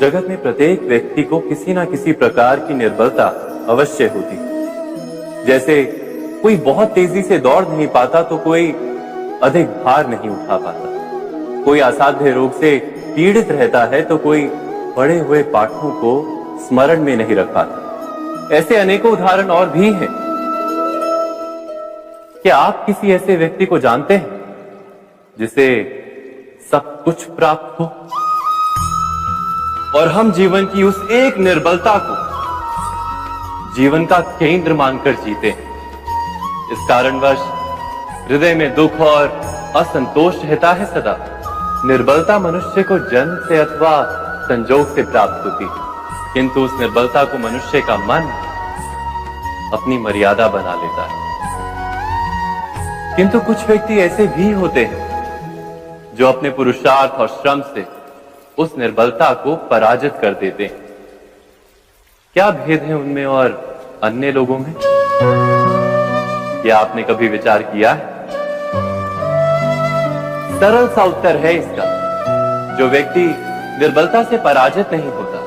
जगत में प्रत्येक व्यक्ति को किसी ना किसी प्रकार की निर्बलता अवश्य होती है। जैसे कोई बहुत तेजी से दौड़ नहीं पाता तो कोई अधिक भार नहीं उठा पाता, कोई असाध्य रोग से पीड़ित रहता है तो कोई पढ़े हुए पाठों को स्मरण में नहीं रख पाता। ऐसे अनेकों उदाहरण और भी हैं। क्या आप किसी ऐसे व्यक्ति को जानते हैं जिसे सब कुछ प्राप्त हो और हम जीवन की उस एक निर्बलता को जीवन का केंद्र मानकर जीते हैं? इस कारणवश हृदय में दुख और असंतोष रहता है सदा। निर्बलता मनुष्य को जन्म से अथवा संजोग से प्राप्त होती है, किंतु उस निर्बलता को मनुष्य का मन अपनी मर्यादा बना लेता है। किंतु कुछ व्यक्ति ऐसे भी होते हैं जो अपने पुरुषार्थ और श्रम से उस निर्बलता को पराजित कर देते हैं। क्या भेद है उनमें और अन्य लोगों में? क्या आपने कभी विचार किया है? सरल सा उत्तर है इसका। जो व्यक्ति निर्बलता से पराजित नहीं होता,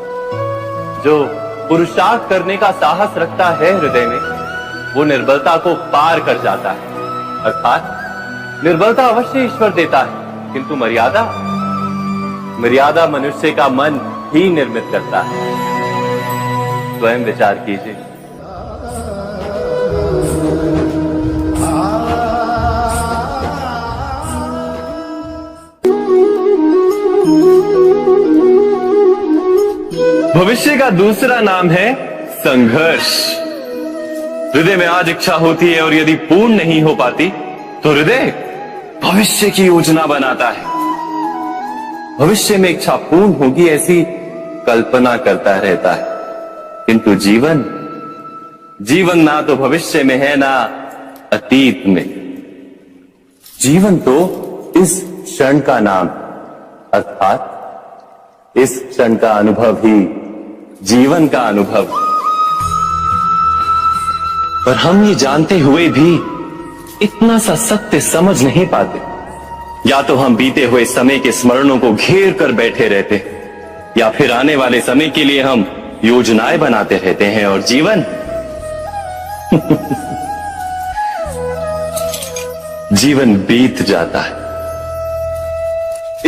जो पुरुषार्थ करने का साहस रखता है हृदय में, वो निर्बलता को पार कर जाता है। अर्थात निर्बलता अवश्य ईश्वर देता है, किंतु मर्यादा मनुष्य का मन ही निर्मित करता है। स्वयं विचार कीजिए। भविष्य का दूसरा नाम है संघर्ष। हृदय में आज इच्छा होती है और यदि पूर्ण नहीं हो पाती तो हृदय भविष्य की योजना बनाता है। भविष्य में इच्छा पूर्ण होगी ऐसी कल्पना करता रहता है, किंतु जीवन ना तो भविष्य में है ना अतीत में। जीवन तो इस क्षण का नाम, अर्थात इस क्षण का अनुभव ही जीवन का अनुभव। पर हम ये जानते हुए भी इतना सा सत्य समझ नहीं पाते। या तो हम बीते हुए समय के स्मरणों को घेर कर बैठे रहते, या फिर आने वाले समय के लिए हम योजनाएं बनाते रहते हैं और जीवन जीवन बीत जाता है।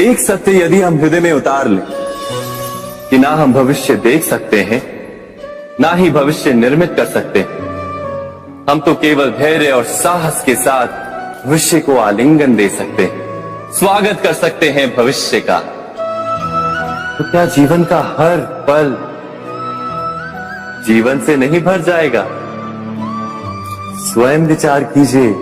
एक सत्य यदि हम हृदय में उतार लें कि ना हम भविष्य देख सकते हैं, ना ही भविष्य निर्मित कर सकते हैं, हम तो केवल धैर्य और साहस के साथ भविष्य को आलिंगन दे सकते हैं, स्वागत कर सकते हैं भविष्य का। तो क्या जीवन का हर पल जीवन से नहीं भर जाएगा? स्वयं विचार कीजिए।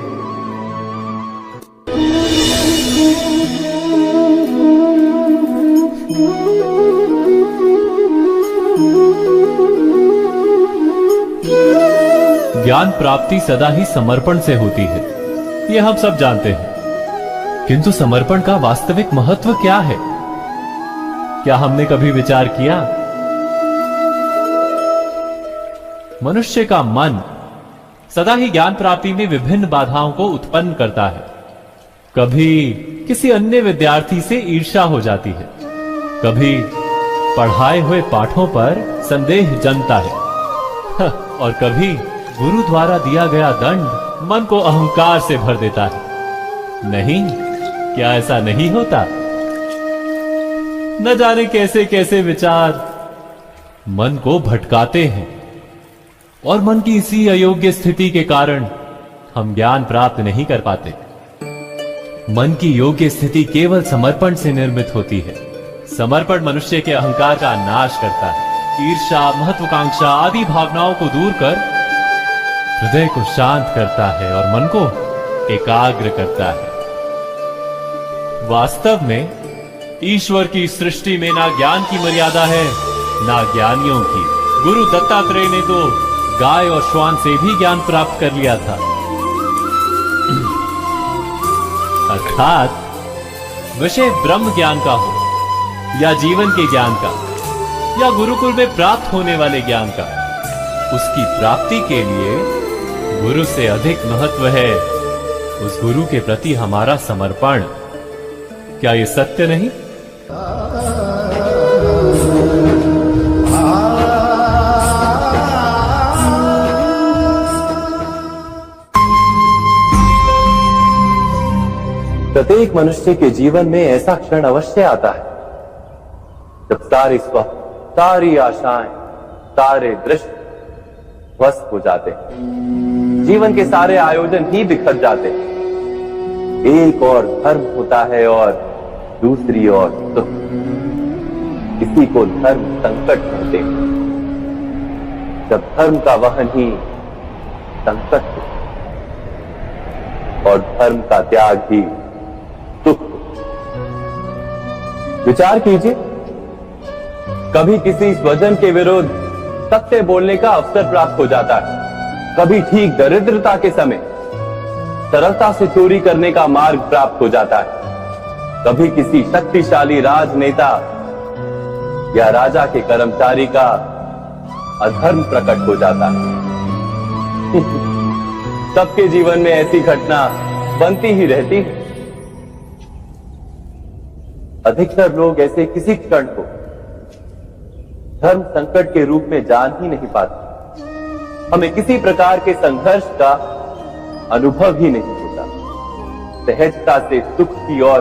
ज्ञान प्राप्ति सदा ही समर्पण से होती है, ये हम सब जानते हैं। किंतु समर्पण का वास्तविक महत्व क्या है? क्या हमने कभी विचार किया? मनुष्य का मन सदा ही ज्ञान प्राप्ति में विभिन्न बाधाओं को उत्पन्न करता है। कभी किसी अन्य विद्यार्थी से ईर्ष्या हो जाती है, कभी पढ़ाए हुए पाठों पर संदेह जन्मता है और कभी गुरु द्वारा दिया गया दंड मन को अहंकार से भर देता है। नहीं, क्या ऐसा नहीं होता? न जाने कैसे कैसे विचार मन को भटकाते हैं और मन की इसी अयोग्य स्थिति के कारण हम ज्ञान प्राप्त नहीं कर पाते। मन की योग्य स्थिति केवल समर्पण से निर्मित होती है। समर्पण मनुष्य के अहंकार का नाश करता है। ईर्ष्या, महत्वाकांक्षा आदि भावनाओं को दूर कर हृदय को शांत करता है और मन को एकाग्र करता है। वास्तव में ईश्वर की सृष्टि में ना ज्ञान की मर्यादा है, ना ज्ञानियों की। गुरु दत्तात्रेय ने तो गाय और श्वान से भी ज्ञान प्राप्त कर लिया था। अर्थात विषय ब्रह्म ज्ञान का हो या जीवन के ज्ञान का या गुरुकुल में प्राप्त होने वाले ज्ञान का, उसकी प्राप्ति के लिए गुरु से अधिक महत्व है उस गुरु के प्रति हमारा समर्पण। क्या ये सत्य नहीं? प्रत्येक मनुष्य के जीवन में ऐसा क्षण अवश्य आता है जब सारे स्वप्न, सारी आशाएं, सारे दृश्य ध्वस्त हो जाते हैं। जीवन के सारे आयोजन ही बिखर जाते हैं। एक और धर्म होता है और दूसरी ओर सुख। इसी को धर्म संकट कहते हैं। जब धर्म का वहन ही संकट हो और धर्म का त्याग ही सुख हो। विचार कीजिए, कभी किसी स्वजन के विरुद्ध सत्य बोलने का अवसर प्राप्त हो जाता है, कभी ठीक दरिद्रता के समय सरलता से चोरी करने का मार्ग प्राप्त हो जाता है, कभी किसी शक्तिशाली राजनेता या राजा के कर्मचारी का अधर्म प्रकट हो जाता है। सबके जीवन में ऐसी घटना बनती ही रहती है। अधिकतर लोग ऐसे किसी क्षण को धर्म संकट के रूप में जान ही नहीं पाते। हमें किसी प्रकार के संघर्ष का अनुभव ही नहीं होता। सहजता से सुख की ओर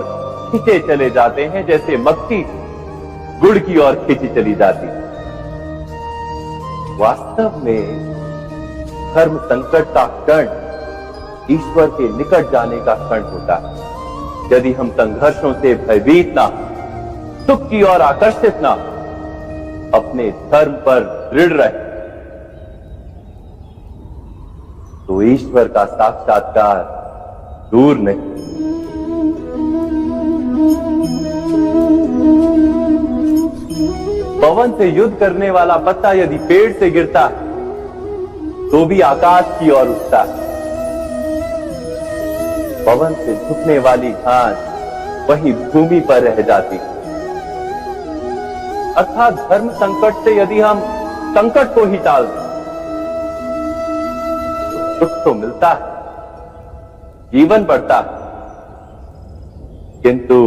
खींचे चले जाते हैं, जैसे मक्खी गुड़ की ओर खींची चली जाती है। वास्तव में धर्म संकट का क्षण ईश्वर के निकट जाने का क्षण होता है। यदि हम संघर्षों से भयभीत ना, सुख की ओर आकर्षित ना, अपने धर्म पर दृढ़ रहे, तो ईश्वर का साक्षात्कार दूर नहीं। पवन से युद्ध करने वाला पत्ता यदि पेड़ से गिरता है तो भी आकाश की ओर उठता है। पवन से झुकने वाली घास वही भूमि पर रह जाती है। अर्थात धर्म संकट से यदि हम संकट को ही टाल दें तो सुख तो मिलता है, जीवन बढ़ता है, किंतु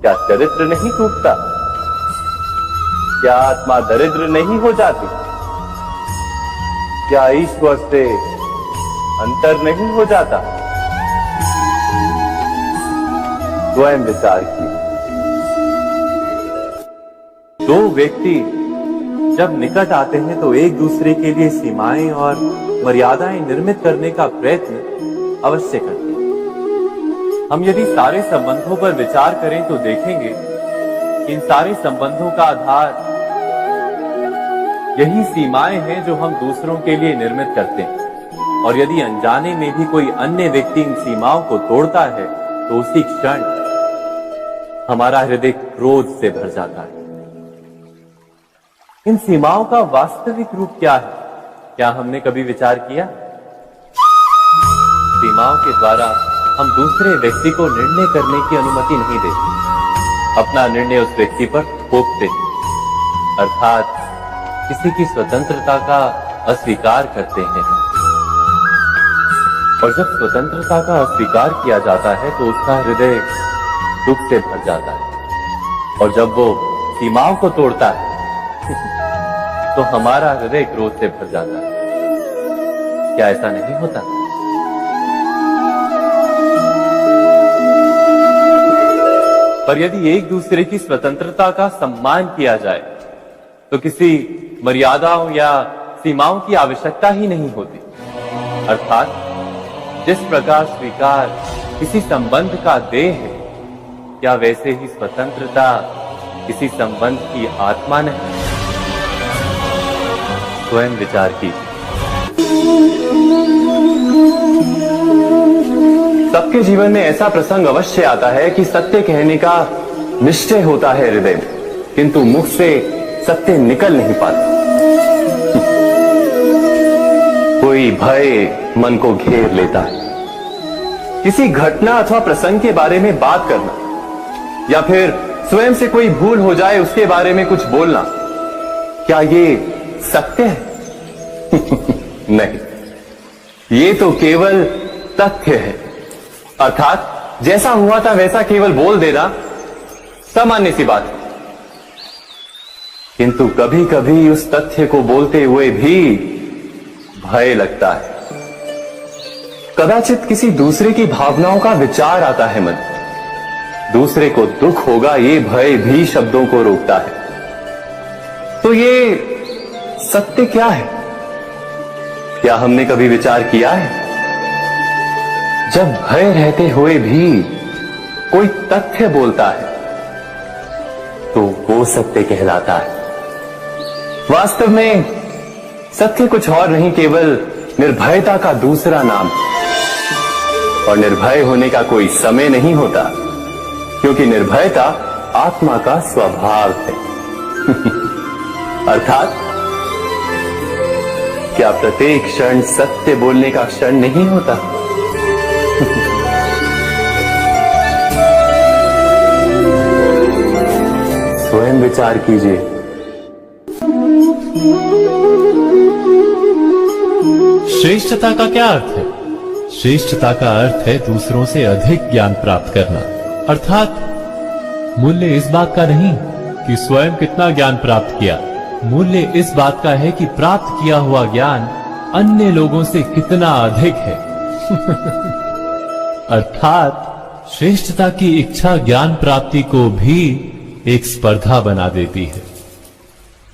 क्या चरित्र नहीं टूटता? क्या आत्मा दरिद्र नहीं हो जाती? क्या ईश्वर से अंतर नहीं हो जाता? स्वयं विचार कीजिए। दो व्यक्ति जब निकट आते हैं तो एक दूसरे के लिए सीमाएं और मर्यादाएं निर्मित करने का प्रयत्न अवश्य करते हैं। हम यदि सारे संबंधों पर विचार करें तो देखेंगे कि इन सारे संबंधों का आधार यही सीमाएं हैं जो हम दूसरों के लिए निर्मित करते हैं। और यदि अनजाने में भी कोई अन्य व्यक्ति इन सीमाओं को तोड़ता है तो उसी क्षण हमारा हृदय क्रोध से भर जाता है। इन सीमाओं का वास्तविक रूप क्या है? क्या हमने कभी विचार किया? सीमाओं के द्वारा हम दूसरे व्यक्ति को निर्णय करने की अनुमति नहीं देते। अपना निर्णय उस व्यक्ति पर थोपते हैं, अर्थात किसी की स्वतंत्रता का अस्वीकार करते हैं। और जब स्वतंत्रता का अस्वीकार किया जाता है तो उसका हृदय दुख से भर जाता है। और जब वो सीमाओं को तोड़ता है तो हमारा हृदय क्रोध से भर जाता है। क्या ऐसा नहीं होता? पर यदि एक दूसरे की स्वतंत्रता का सम्मान किया जाए तो किसी मर्यादाओं या सीमाओं की आवश्यकता ही नहीं होती। अर्थात जिस प्रकार स्वीकार किसी संबंध का देह है, क्या वैसे ही स्वतंत्रता किसी संबंध की आत्मा नहीं? स्वयं विचार कीजिए। सबके जीवन में ऐसा प्रसंग अवश्य आता है कि सत्य कहने का निश्चय होता है हृदय में, किंतु मुख से सत्य निकल नहीं पाता। कोई भय मन को घेर लेता है। किसी घटना अथवा प्रसंग के बारे में बात करना या फिर स्वयं से कोई भूल हो जाए उसके बारे में कुछ बोलना, क्या ये सत्य है? नहीं, ये तो केवल तथ्य है। अर्थात जैसा हुआ था वैसा केवल बोल देना सामान्य सी बात है। किंतु कभी कभी उस तथ्य को बोलते हुए भी भय लगता है। कदाचित किसी दूसरे की भावनाओं का विचार आता है मन। दूसरे को दुख होगा ये भय भी शब्दों को रोकता है। तो ये सत्य क्या है? क्या हमने कभी विचार किया है? जब भय रहते हुए भी कोई तथ्य बोलता है तो वो सत्य कहलाता है। वास्तव में सत्य कुछ और नहीं, केवल निर्भयता का दूसरा नाम। और निर्भय होने का कोई समय नहीं होता, क्योंकि निर्भयता आत्मा का स्वभाव है। अर्थात क्या प्रत्येक क्षण सत्य बोलने का क्षण नहीं होता? स्वयं विचार कीजिए। श्रेष्ठता का क्या अर्थ है? श्रेष्ठता का अर्थ है दूसरों से अधिक ज्ञान प्राप्त करना। अर्थात मूल्य इस बात का नहीं कि स्वयं कितना ज्ञान प्राप्त किया, मूल्य इस बात का है कि प्राप्त किया हुआ ज्ञान अन्य लोगों से कितना अधिक है। अर्थात श्रेष्ठता की इच्छा ज्ञान प्राप्ति को भी एक स्पर्धा बना देती है।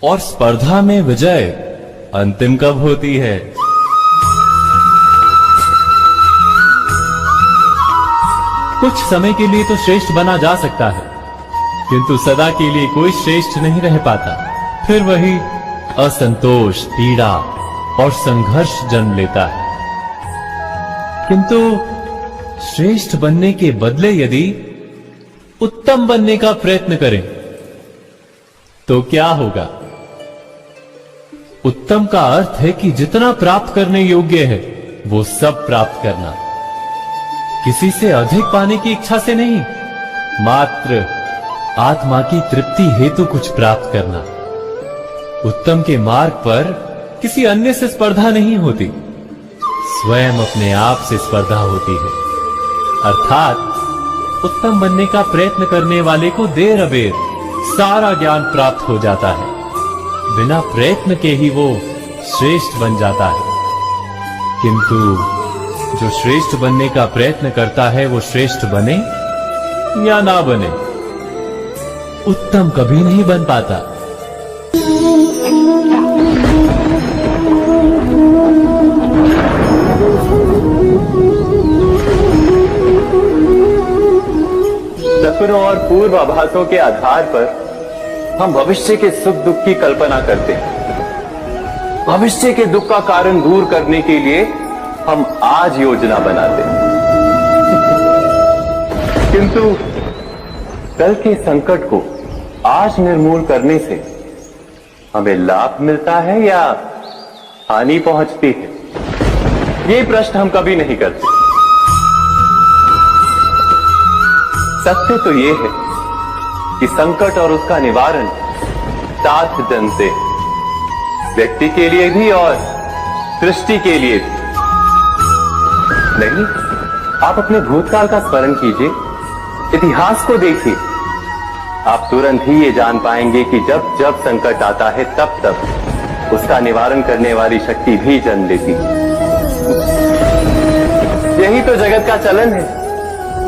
और स्पर्धा में विजय अंतिम कब होती है? कुछ समय के लिए तो श्रेष्ठ बना जा सकता है, किंतु सदा के लिए कोई श्रेष्ठ नहीं रह पाता। फिर वही असंतोष, पीड़ा और संघर्ष जन्म लेता है। किंतु श्रेष्ठ बनने के बदले यदि उत्तम बनने का प्रयत्न करें तो क्या होगा? उत्तम का अर्थ है कि जितना प्राप्त करने योग्य है वो सब प्राप्त करना, किसी से अधिक पाने की इच्छा से नहीं, मात्र आत्मा की तृप्ति हेतु कुछ प्राप्त करना। उत्तम के मार्ग पर किसी अन्य से स्पर्धा नहीं होती, स्वयं अपने आप से स्पर्धा होती है। अर्थात उत्तम बनने का प्रयत्न करने वाले को देर अबेर सारा ज्ञान प्राप्त हो जाता है। बिना प्रयत्न के ही वो श्रेष्ठ बन जाता है। किंतु जो श्रेष्ठ बनने का प्रयत्न करता है वो श्रेष्ठ बने या ना बने, उत्तम कभी नहीं बन पाता। सपनों और पूर्वाभासों के आधार पर हम भविष्य के सुख दुख की कल्पना करते हैं। भविष्य के दुख का कारण दूर करने के लिए हम आज योजना बनाते हैं। किंतु कल के संकट को आज निर्मूल करने से हमें लाभ मिलता है या हानि पहुंचती है? ये प्रश्न हम कभी नहीं करते। सत्य तो ये है कि संकट और उसका निवारण सात जन से, व्यक्ति के लिए भी और सृष्टि के लिए भी। नहीं, आप अपने भूतकाल का स्मरण कीजिए, इतिहास को देखिए। आप तुरंत ही ये जान पाएंगे कि जब जब संकट आता है तब तब उसका निवारण करने वाली शक्ति भी जन्म लेती है। यही तो जगत का चलन है।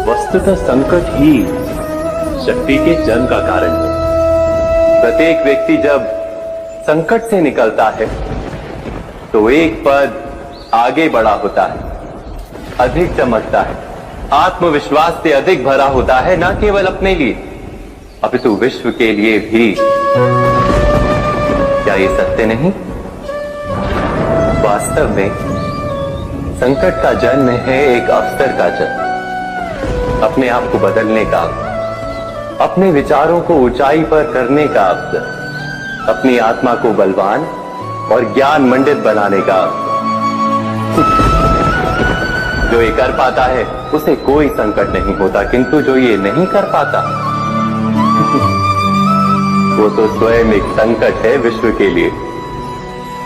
वस्तुतः संकट ही शक्ति के जन्म का कारण है। प्रत्येक व्यक्ति जब संकट से निकलता है तो एक पद आगे बढ़ा होता है, अधिक चमकता है, आत्मविश्वास से अधिक भरा होता है, न केवल अपने लिए अपितु विश्व के लिए भी। क्या ये सत्य नहीं? वास्तव में संकट का जन्म है एक अवसर का जन्म, अपने आप को बदलने का, अपने विचारों को ऊंचाई पर करने का अवसर, अपनी आत्मा को बलवान और ज्ञान मंडित बनाने का अवसर। जो ये कर पाता है उसे कोई संकट नहीं होता, किंतु जो ये नहीं कर पाता वो तो स्वयं एक संकट है विश्व के लिए।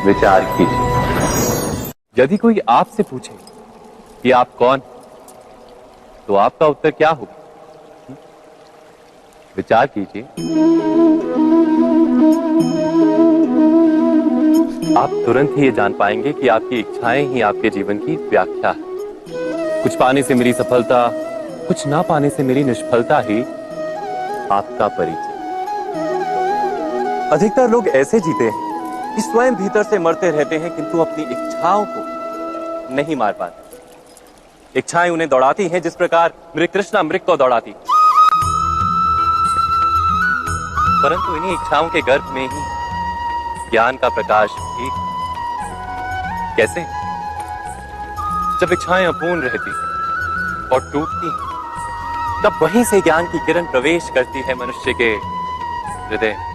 विचार कीजिए। यदि कोई आपसे पूछे कि आप कौन, तो आपका उत्तर क्या होगा? विचार कीजिए। आप तुरंत ही ये जान पाएंगे कि आपकी इच्छाएं ही आपके जीवन की व्याख्या है। कुछ पाने से मेरी सफलता, कुछ ना पाने से मेरी निष्फलता ही आपका परिचय। अधिकतर लोग ऐसे जीते हैं कि स्वयं भीतर से मरते रहते हैं, किंतु अपनी इच्छाओं को नहीं मार पाते। इच्छाएं उन्हें दौड़ाती हैं जिस प्रकार मृग तृष्णा मृग को दौड़ाती। परंतु इन्हीं इच्छाओं के गर्भ में ही ज्ञान का प्रकाश भी। कैसे? जब इच्छाएं अपूर्ण रहती और टूटती, तब वहीं से ज्ञान की किरण प्रवेश करती है मनुष्य के हृदय।